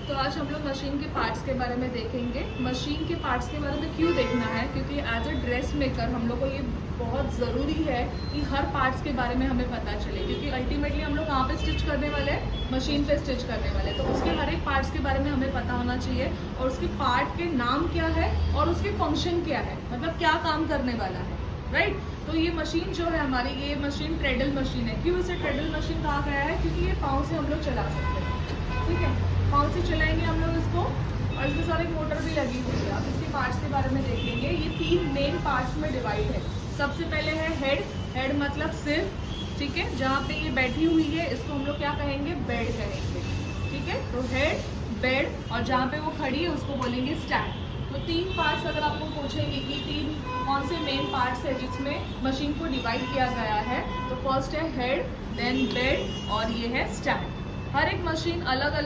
तो आज हम लोग मशीन के पार्ट्स के बारे में देखेंगे। मशीन के पार्ट्स के बारे में क्यों देखना है, क्योंकि एज अ ड्रेस मेकर हम लोग को ये बहुत ज़रूरी है कि हर पार्ट्स के बारे में हमें पता चले, क्योंकि अल्टीमेटली हम लोग कहाँ पे स्टिच करने वाले हैं, मशीन पे स्टिच करने वाले हैं। तो उसके हर एक पार्ट्स के बारे में हमें पता होना चाहिए और उसके पार्ट के नाम क्या है और उसके फंक्शन क्या है, मतलब क्या काम करने वाला है, राइट। तो ये मशीन जो है हमारी, ये मशीन ट्रेडल मशीन है। क्यों इसे ट्रेडल मशीन कहा गया है, क्योंकि ये पाँव से हम लोग चला सकते हैं, ठीक है। पाँव से चलाएंगे हम लोग इसको, और इसके साथ एक मोटर भी लगी हुई है। अब इसके पार्ट्स के बारे में देखेंगे। ये 3 मेन पार्ट्स में डिवाइड है। सबसे पहले है हेड। हेड मतलब सिर, ठीक है। जहाँ पे ये बैठी हुई है इसको हम लोग क्या कहेंगे, बेड कहेंगे, ठीक है। तो हेड, बेड, और जहाँ पे वो खड़ी है उसको बोलेंगे स्टैंड। तो 3 पार्ट्स अगर आपको पूछेंगे कि 3 कौन से मेन पार्ट्स है जिसमें मशीन को डिवाइड किया गया है, तो फर्स्ट है हेड, देन बेड, और ये है स्टैंड। हर एक मशीन अलग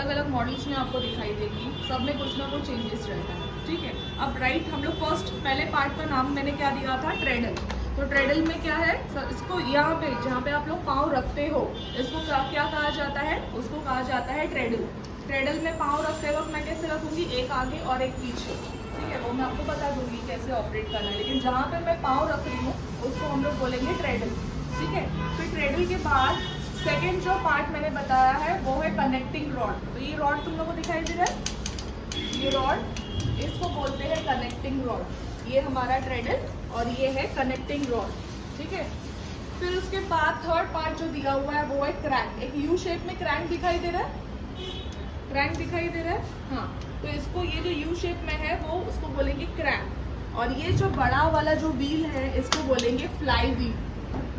अलग मॉडल्स में आपको दिखाई देगी, सब में कुछ ना कुछ चेंजेस रहता है, ठीक है। अब राइट, हम लोग फर्स्ट पहले पार्ट का नाम मैंने क्या दिया था, ट्रेडल। तो ट्रेडल में क्या है, इसको यहाँ पे जहाँ पे आप लोग पाँव रखते हो इसको क्या कहा जाता है, उसको कहा जाता है ट्रेडल। ट्रेडल में पाँव रखते वक्त मैं कैसे रखूँगी, एक आगे और एक पीछे, ठीक है। वो मैं आपको बता दूंगी कैसे ऑपरेट करना है, लेकिन जहाँ पे मैं पाँव रख रही हूँ उसको हम लोग बोलेंगे ट्रेडल, ठीक है। फिर ट्रेडल के बाद सेकेंड जो पार्ट मैंने बताया है वो है कनेक्टिंग रॉड। तो ये रॉड तुम लोग को दिखाई दे रहा है, ये रॉड, इसको बोलते हैं कनेक्टिंग रॉड। ये हमारा ट्रेडल और ये है कनेक्टिंग रॉड, ठीक है। फिर उसके बाद थर्ड पार्ट जो दिया हुआ है वो है क्रैंक। एक यू शेप में क्रैंक दिखाई दे रहा है, क्रैंक दिखाई दे रहा है, हाँ। तो इसको, ये जो यू शेप में है वो उसको बोलेंगे क्रैंक। और ये जो बड़ा वाला जो व्हील है इसको बोलेंगे फ्लाई व्हील।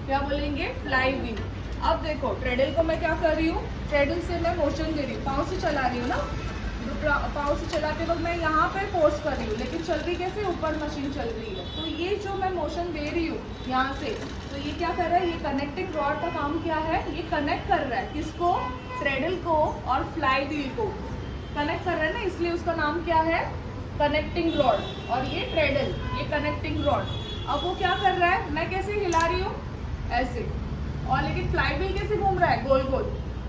क्या बोलेंगे, फ्लाई व्हील। अब देखो ट्रेडल को मैं क्या कर रही हूँ, ट्रेडल से मैं मोशन दे रही हूँ, पाँव से चला रही हूँ ना, पाँव से चलाते वक्त मैं यहाँ पे फोर्स कर रही हूँ, लेकिन चल रही कैसे, ऊपर मशीन चल रही है। तो ये जो मैं मोशन दे रही हूँ यहाँ से, तो ये क्या कर रहा है, ये कनेक्टिंग रॉड का काम क्या है, ये कनेक्ट कर रहा है किसको, ट्रेडल को और फ्लाई व्हील को कनेक्ट कर रहा है ना, इसलिए उसका नाम क्या है, कनेक्टिंग रॉड। और ये ट्रेडल, ये कनेक्टिंग रॉड। अब वो क्या कर रहा है, मैं कैसे हिला रही हूँ, ऐसे, और लेकिन फ्लाई व्हील कैसे घूम रहा है, गोल गोल।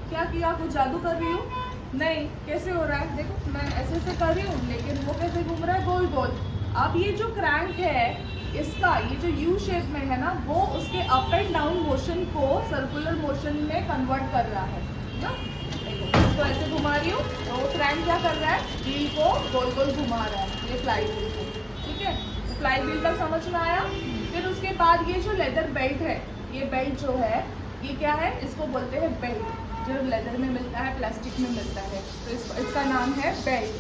क्या किया, कुछ जादू कर रही हूँ, नहीं, कैसे हो रहा है, देखो मैं ऐसे से कर रही हूँ, लेकिन वो कैसे घूम रहा है, गोल गोल। अब ये जो क्रैंक है इसका, ये जो यू शेप में है ना, वो उसके अप एंड डाउन मोशन को सर्कुलर मोशन में कन्वर्ट कर रहा है ना। देखो इसको ऐसे घुमा रही हूँ तो वो क्रैंक क्या कर रहा है, व्हील को गोल गोल घुमा रहा है, ये फ्लाई व्हील को, ठीक है। तो फ्लाई व्हील तक समझ में आया। फिर उसके बाद ये जो लेदर बेल्ट है, ये बेल्ट जो है ये क्या है, इसको बोलते हैं बेल्ट। जो लेदर में मिलता है, प्लास्टिक में मिलता है, तो इसका नाम है बेल्ट।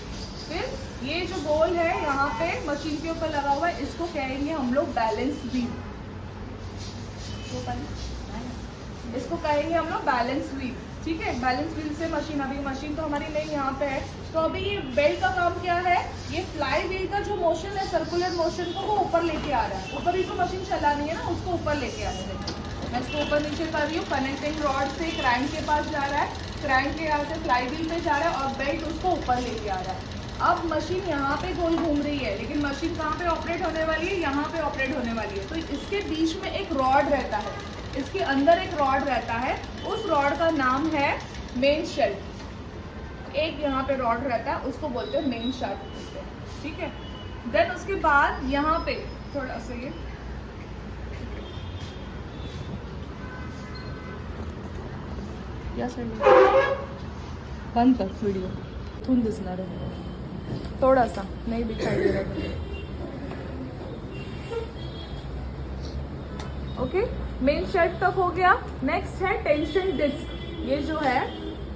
फिर ये जो बॉल है यहाँ पे मशीन के ऊपर लगा हुआ है, इसको कहेंगे हम लोग बैलेंस व्हील। इसको कहेंगे हम लोग बैलेंस व्हील, ठीक है। बैलेंस व्हील से मशीन, अभी मशीन तो हमारी नहीं यहाँ पे है, तो अभी ये बेल्ट का काम क्या है, ये फ्लाई व्हील का जो मोशन है, सर्कुलर मोशन को वो ऊपर लेके आ रहा है। ऊपर ही तो मशीन चलानी है ना, उसको ऊपर लेके आ रहा है। मैं इसको ऊपर नीचे कर रही हूँ, कनेक्टिंग रॉड से क्रैंक के पास जा रहा है, क्रैंक के यहाँ से फ्लाई व्हील पे जा रहा है, और बेल्ट उसको ऊपर लेके आ रहा है। अब मशीन यहाँ पे गोल घूम रही है, लेकिन मशीन कहाँ पे ऑपरेट होने वाली है, यहाँ पे ऑपरेट होने वाली है। तो इसके बीच में एक रॉड रहता है, इसके अंदर एक रॉड रहता है, उस रॉड का नाम है मेन शेल्फ। एक यहाँ पे रॉड रहता है, उसको बोलते हैं मेन शेल्फ बोलते हैं, ठीक है। देन उसके बाद यहाँ पे थोड़ा सा ये बंद कर वीडियो, धुंध दिसणार है, थोड़ा सा नहीं दिखाई दे रहा। ओके, मेन शेल्फ तक हो गया। नेक्स्ट है टेंशन डिस्क।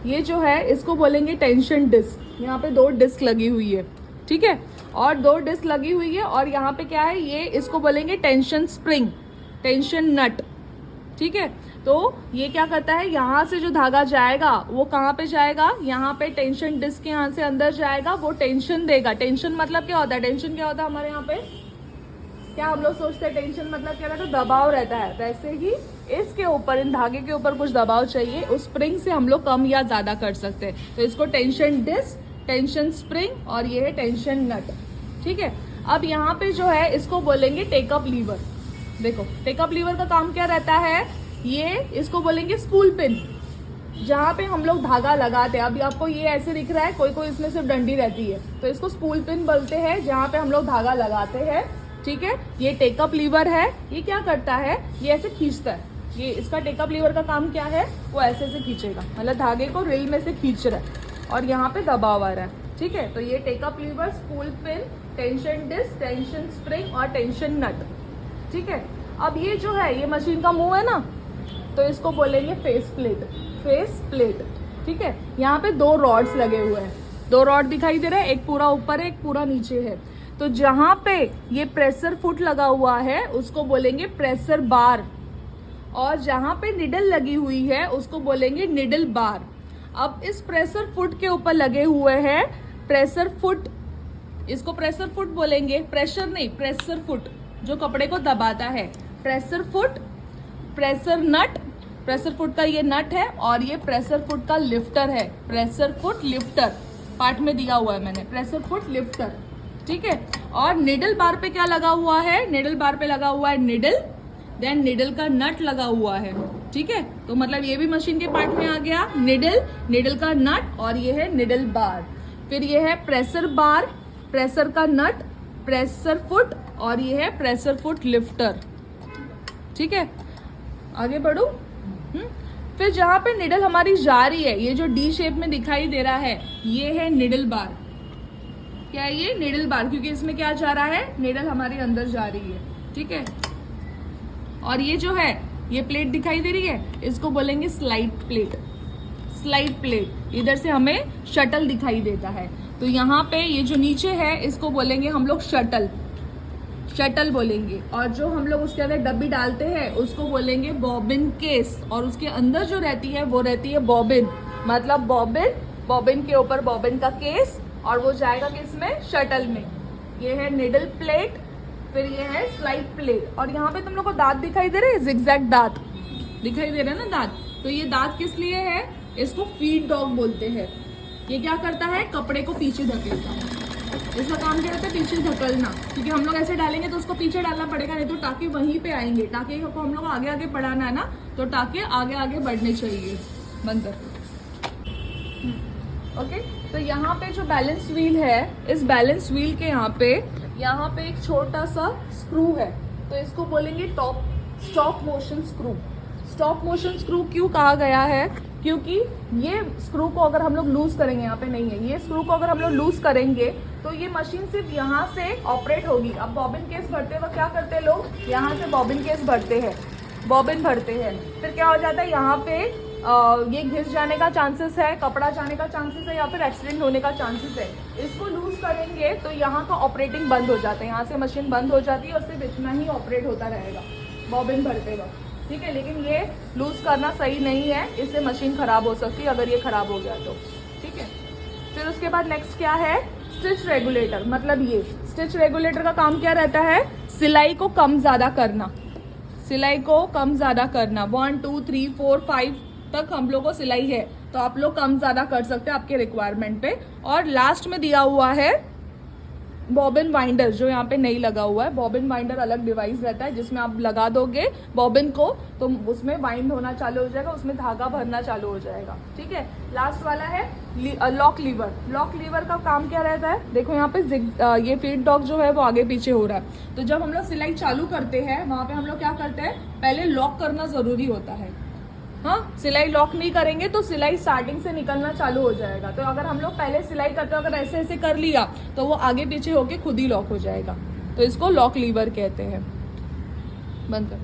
ये जो है इसको बोलेंगे टेंशन डिस्क। यहाँ पे 2 डिस्क लगी हुई है, ठीक है, और 2 डिस्क लगी हुई है, और यहाँ पे क्या है, ये इसको बोलेंगे टेंशन स्प्रिंग, टेंशन नट, ठीक है। तो ये क्या करता है, यहाँ से जो धागा जाएगा वो कहाँ पे जाएगा, यहाँ पे टेंशन डिस्क के यहाँ से अंदर जाएगा, वो टेंशन देगा। टेंशन मतलब क्या होता है, टेंशन क्या होता है हमारे यहाँ पे, क्या हम लोग सोचते हैं टेंशन मतलब क्या रहता है, तो दबाव रहता है। वैसे ही इसके ऊपर, इन धागे के ऊपर कुछ दबाव चाहिए, उस स्प्रिंग से हम लोग कम या ज्यादा कर सकते हैं। तो इसको टेंशन डिस्क, टेंशन स्प्रिंग, और ये है टेंशन नट, ठीक है। अब यहाँ पे जो है इसको बोलेंगे टेकअप लीवर। देखो टेकअप लीवर का काम क्या रहता है, ये इसको बोलेंगे स्पूल पिन, जहाँ पे हम लोग धागा लगाते हैं, अभी आपको ये ऐसे दिख रहा है, कोई कोई इसमें सिर्फ डंडी रहती है, तो इसको स्पूल पिन बोलते हैं, जहाँ पे हम लोग धागा लगाते हैं। ठीक है, ये टेकअप लीवर है, ये क्या करता है, ये ऐसे खींचता है, ये इसका टेकअप लीवर का काम क्या है, वो ऐसे से खींचेगा, मतलब धागे को रील में से खींच रहा है और यहाँ पे दबाव आ रहा है। ठीक है, तो ये take up lever, spool pin, tension disc, tension spring और टेंशन नट। ठीक है, अब ये जो है, ये मशीन का मुंह है ना, तो इसको बोलेंगे फेस प्लेट, फेस प्लेट। ठीक है, यहाँ पे 2 रॉड्स लगे हुए हैं, 2 रॉड दिखाई दे रहा है, एक पूरा ऊपर है, एक पूरा नीचे है। तो जहाँ पे ये प्रेशर फुट लगा हुआ है उसको बोलेंगे प्रेशर बार, और जहाँ पे निडल लगी हुई है उसको बोलेंगे निडल बार। अब इस प्रेशर फुट के ऊपर लगे हुए हैं प्रेशर फुट, इसको प्रेशर फुट बोलेंगे, प्रेशर नहीं, प्रेशर फुट जो कपड़े को दबाता है। प्रेशर फुट, प्रेशर नट, प्रेशर फुट का ये नट है, और ये प्रेशर फुट का लिफ्टर है, प्रेशर फुट लिफ्टर, पार्ट में दिया हुआ है मैंने, प्रेशर फुट लिफ्टर। ठीक है, और निडल बार पे क्या लगा हुआ है, निडल बार पे लगा हुआ है निडल, देन निडल का नट लगा हुआ है। ठीक है, तो मतलब ये भी मशीन के पार्ट में आ गया, निडल, निडल का नट, और ये है निडल बार। फिर ये है प्रेशर बार, प्रेशर का नट, प्रेशर फुट, और ये है प्रेशर फुट लिफ्टर। ठीक है, आगे बढ़ू। फिर जहां पे निडल हमारी जा रही है, ये जो डी शेप में दिखाई दे रहा है, ये है निडल बार। क्या है ये, निडल बार, क्योंकि इसमें क्या जा रहा है, निडल हमारी अंदर जा रही है। ठीक है, और ये जो है, ये प्लेट दिखाई दे रही है, इसको बोलेंगे स्लाइड प्लेट, स्लाइड प्लेट। इधर से हमें शटल दिखाई देता है, तो यहाँ पे ये जो नीचे है इसको बोलेंगे हम लोग शटल, शटल बोलेंगे। और जो हम लोग उसके अंदर डब्बी डालते हैं उसको बोलेंगे बॉबिन केस, और उसके अंदर जो रहती है वो रहती है बॉबिन, मतलब बॉबिन, बॉबिन के ऊपर बॉबिन का केस, और वो जाएगा किसमें, शटल में। ये है निडल प्लेट, फिर ये है स्लाइड प्लेट। और यहाँ पे तुम लोग को दांत दिखाई दे रहे हैं, जिगजैग दांत दिखाई दे रहे हैं ना दांत, तो ये दांत किस लिए है, इसको फीड डॉग बोलते हैं। ये क्या करता है, कपड़े को पीछे धकेलता है, इसका काम क्या रहता है, पीछे धकेलना, क्योंकि हम लोग ऐसे डालेंगे तो उसको पीछे डालना पड़ेगा, नहीं तो टाके वहीं पे आएंगे। टाके को हम लोग आगे आगे बढ़ाना है ना, तो टाके आगे आगे बढ़ने चाहिए। बंद कर। ओके, तो यहाँ पे जो बैलेंस व्हील है, इस बैलेंस व्हील के यहाँ पे एक छोटा सा स्क्रू है, तो इसको बोलेंगे stop motion screw. Stop motion screw क्यों कहा गया है, क्योंकि ये स्क्रू को अगर हम लोग लूज करेंगे, यहाँ पे नहीं है, ये स्क्रू को अगर हम लोग लूज करेंगे तो ये मशीन सिर्फ यहाँ से ऑपरेट होगी। अब बॉबिन केस भरते वक्त क्या करते हैं लोग, यहाँ से बॉबिन केस भरते हैं, बॉबिन भरते हैं, फिर क्या हो जाता है, यहाँ पे ये घिस जाने का चांसेस है, कपड़ा जाने का चांसेस है, या फिर एक्सीडेंट होने का चांसेस है। इसको लूज करेंगे तो यहाँ का ऑपरेटिंग बंद हो जाता है, यहाँ से मशीन बंद हो जाती है और सिर्फ इतना ही ऑपरेट होता रहेगा बॉबिन भरते वक्त। ठीक है, लेकिन ये लूज करना सही नहीं है, इससे मशीन खराब हो सकती है अगर ये खराब हो गया तो। ठीक है, फिर उसके बाद नेक्स्ट क्या है, स्टिच रेगुलेटर। मतलब ये स्टिच रेगुलेटर का काम क्या रहता है, सिलाई को कम ज्यादा करना, सिलाई को कम ज्यादा करना। 1 2 3 4 5 तक हम लोग को सिलाई है, तो आप लोग कम ज्यादा कर सकते हैं आपके रिक्वायरमेंट पे। और लास्ट में दिया हुआ है बॉबिन वाइंडर, जो यहाँ पे नहीं लगा हुआ है। बॉबिन वाइंडर अलग डिवाइस रहता है जिसमें आप लगा दोगे बॉबिन को तो उसमें वाइंड होना चालू हो जाएगा, उसमें धागा भरना चालू हो जाएगा। ठीक है, लास्ट वाला है लॉक लीवर। लॉक लीवर का काम क्या रहता है, देखो यहाँ पे ये फीड डॉग जो है वो आगे पीछे हो रहा है, तो जब हम लोग सिलाई चालू करते हैं वहां पे हम लोग क्या करते हैं, पहले लॉक करना जरूरी होता है। हाँ, सिलाई लॉक नहीं करेंगे तो सिलाई स्टार्टिंग से निकलना चालू हो जाएगा। तो अगर हम लोग पहले सिलाई करते हो, अगर ऐसे ऐसे कर लिया तो वो आगे पीछे होके खुद ही लॉक हो जाएगा, तो इसको लॉक लीवर कहते हैं। बंद कर।